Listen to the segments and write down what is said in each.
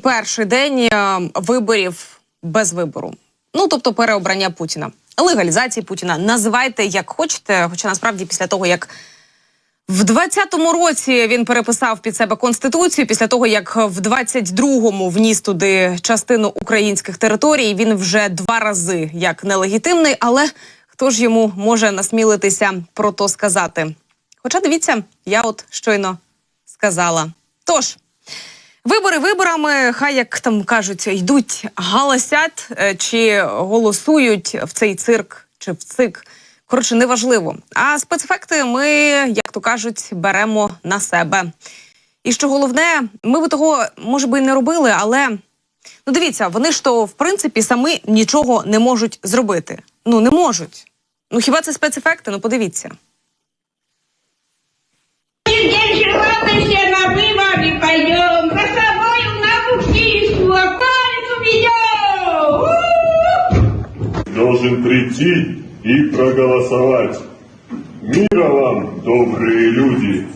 перший день виборів без вибору. Ну, тобто переобрання Путіна. Легалізації Путіна. Називайте як хочете, хоча насправді після того, як в 20-му році він переписав під себе Конституцію, після того, як в 22-му вніс туди частину українських територій, він вже 2 рази як нелегітимний, але хто ж йому може насмілитися про то сказати? Хоча, дивіться, я от щойно сказала. Тож, вибори виборами, хай, як там кажуть, йдуть, галасять чи голосують в цей цирк чи в цик. Коротше, неважливо. А спецефекти ми, як то кажуть, беремо на себе. І що головне, ми би того, може би, і не робили, але, ну дивіться, вони ж то, в принципі, самі нічого не можуть зробити. Ну, не можуть. Ну, хіба це спецефекти? Ну, подивіться. Должен прийти и проголосовать. Мира вам, добрые люди!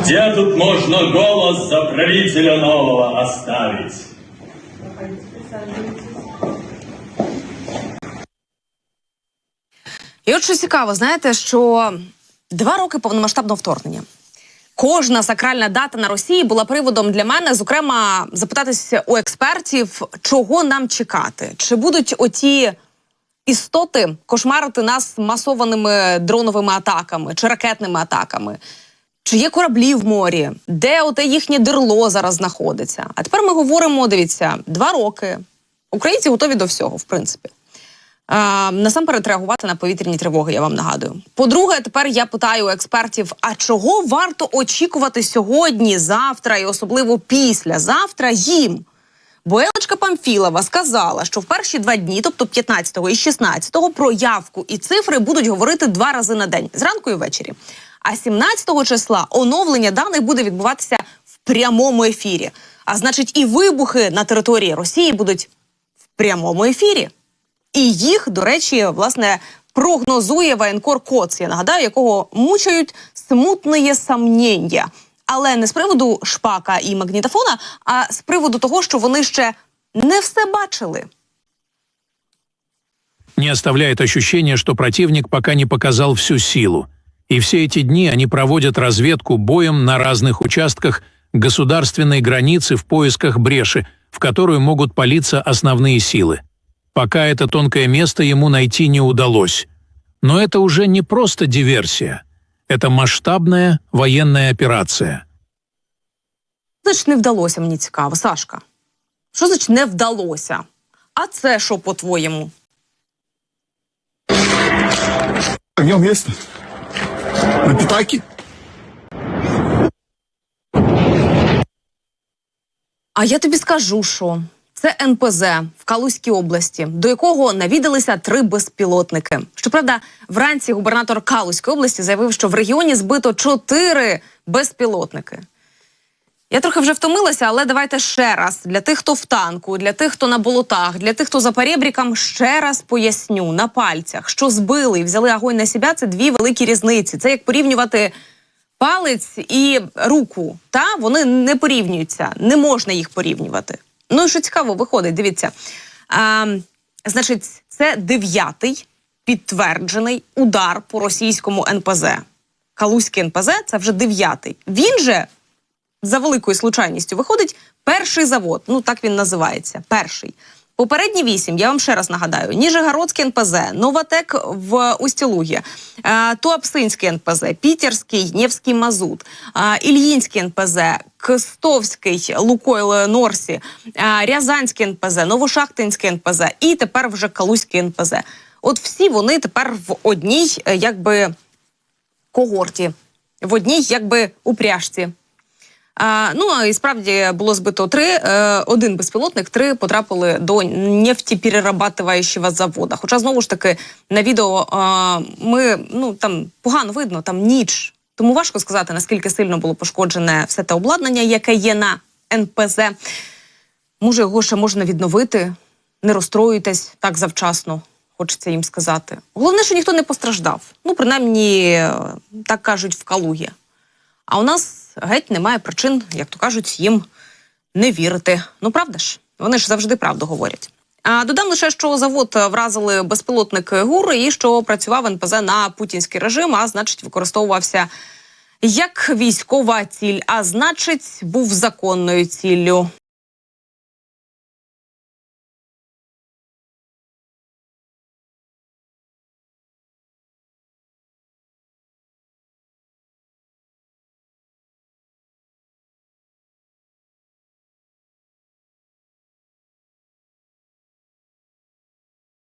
Где тут можно голос за правителя нового оставить? І от що цікаво, знаєте, що 2 роки повномасштабного вторгнення. Кожна сакральна дата на Росії була приводом для мене, зокрема, запитатися у експертів, чого нам чекати. Чи будуть оті істоти кошмарити нас масованими дроновими атаками чи ракетними атаками? Чи є кораблі в морі? Де оте їхнє дирло зараз знаходиться? А тепер ми говоримо, дивіться, 2 роки. Українці готові до всього, в принципі. Насамперед реагувати на повітряні тривоги, я вам нагадую. По-друге, тепер я питаю у експертів, а чого варто очікувати сьогодні, завтра і особливо післязавтра їм? Бо Елечка Памфілова сказала, що в перші 2 дні, тобто 15-го і 16-го, про явку і цифри будуть говорити 2 рази на день, зранку і ввечері. А 17-го числа оновлення даних буде відбуватися в прямому ефірі. А значить, і вибухи на території Росії будуть в прямому ефірі. І їх, до речі, власне, прогнозує воєнкор Коц, я нагадаю, якого мучають смутне сомнення. Але не з приводу шпака і магнітофона, а з приводу того, що вони ще не все бачили. Не оставляет ощущение, что противник пока не показал всю силу. И все эти дни они проводят разведку боем на разных участках государственной границы в поисках бреши, в которую могут палиться основные силы. Пока это тонкое место ему найти не удалось. Но это уже не просто диверсия. Это масштабная военная операция. Значить, не вдалося, мені цікаво. Сашка, що значить не вдалося? А це що, по-твоєму? Огнем есть? На пятаке? А я тобі скажу, що це НПЗ в Калузькій області, до якого навідалися 3 безпілотники. Щоправда, вранці губернатор Калузької області заявив, що в регіоні збито 4 безпілотники. Я трохи вже втомилася, але давайте ще раз. Для тих, хто в танку, для тих, хто на болотах, для тих, хто за перебріком, ще раз поясню на пальцях, що збили і взяли огонь на себе – це 2 великі різниці. Це як порівнювати палець і руку. Та? Вони не порівнюються, не можна їх порівнювати. Ну і що цікаво, виходить, дивіться. Значить, це 9-й підтверджений удар по російському НПЗ. Калузький НПЗ – це вже 9-й. Він же, за великою случайністю, виходить 1-й завод. Ну, так він називається. 1-й. Попередні 8, я вам ще раз нагадаю, Ніжегородський НПЗ, Новотек в Устілугі, Туапсинський НПЗ, Пітерський, Невський Мазут, Ільїнський НПЗ, Кстовський, Лукойл Норсі, Рязанський НПЗ, Новошахтинський НПЗ і тепер вже Калузький НПЗ. От всі вони тепер в одній, якби, когорті, в одній, якби, упряжці. Ну, і справді було збито 3, 1 безпілотник, 3 потрапили до нефтеперерабатывающего завода. Хоча, знову ж таки, на відео ми, ну, там погано видно, там ніч. Тому важко сказати, наскільки сильно було пошкоджене все те обладнання, яке є на НПЗ. Може, його ще можна відновити, не розстроюйтесь так завчасно, хочеться їм сказати. Головне, що ніхто не постраждав. Ну, принаймні, так кажуть в Калугі. А у нас геть немає причин, як то кажуть, їм не вірити. Ну, правда ж? Вони ж завжди правду говорять. А додам лише, що завод вразили безпілотник ГУР і що працював НПЗ на путінський режим, а значить використовувався як військова ціль, а значить був законною ціллю.